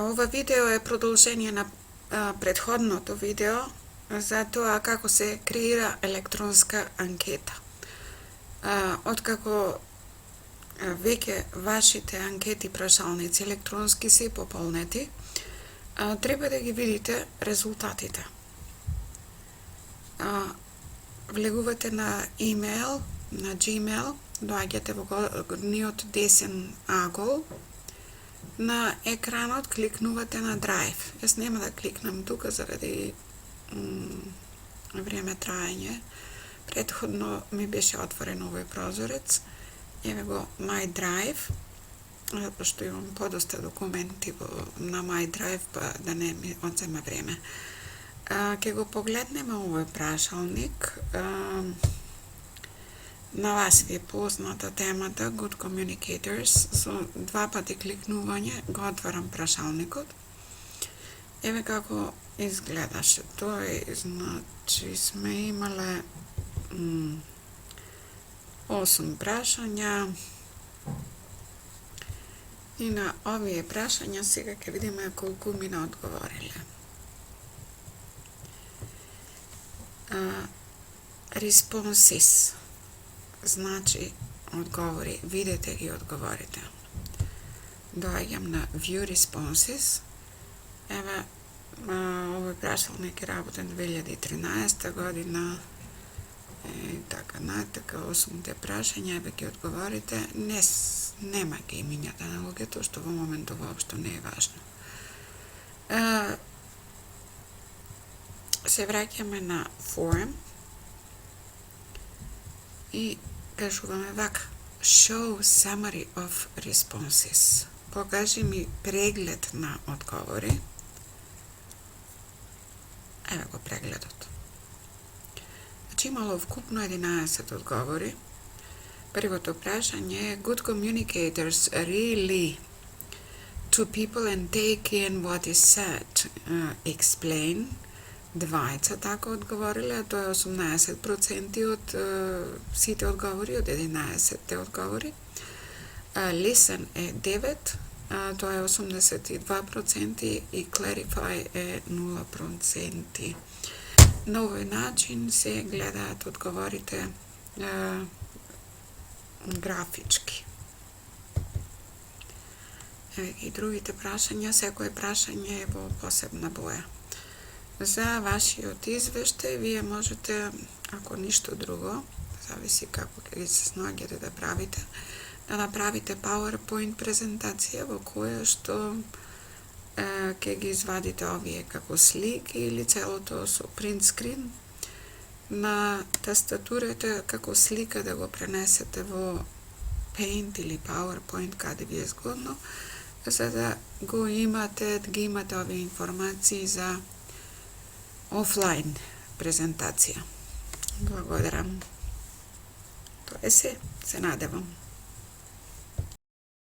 Ова видео е продолжение на претходното видео за тоа како се креира електронска анкета. Откако веќе вашите анкети прашалници електронски се пополнети, треба да ги видите резултатите. Влегувате на имейл, на Gmail, доаѓате во горниот десен агол, на екранот кликнувате на Drive. Јас нема да кликнам тука заради време траење. Претходно ми беше отворен овој прозорец. Еве го My Drive, пошто имам подоста документи на My Drive, па да не ми одзема време. Ке го погледнеме овој прашалник. На вас ви е позната темата Good Communicators. Со два пати кликнување го отварам прашалникот. Еве како изгледаше тој. Значи сме имале 8 прашања и на овие прашања сега ќе видиме колку ми не одговориле. Responses, значи одговори, видете ги одговорите. Доаѓам на View Responses. Еве, овој прашалник е работен 2013 година и така натака, 8 прашања, еве ги одговорите. Нема ги имињата на луѓето, што во моментот воопшто не е важно. Се враќаме на Forum и кажуваме вака: Show Summary of Responses. Покажи ми преглед на одговори. Еве го прегледот. Значи имало вкупно 11 одговори. Првото прашање е: Good communicators really to people and take in what is said. Explain. Двајца така одговориле, тоа е 18% од сите одговори, од 11 одговори. Listen е 9, тоа е 82% и Clarify е 0%. На овој начин се гледаат одговорите графички. И другите прашања, секој прашање е во посебна боја. За вашиот извештај вие можете, ако ништо друго, зависи како ќе ги се снаѓате да правите, да направите PowerPoint презентација во која што ќе ги извадите овие како слики или целото со print screen на тастатурата како слика, да го пренесете во Paint или PowerPoint каде ви е згодно, за да ги имате овие информации за офлайн презентација. Благодарам. Тоа е се надевам.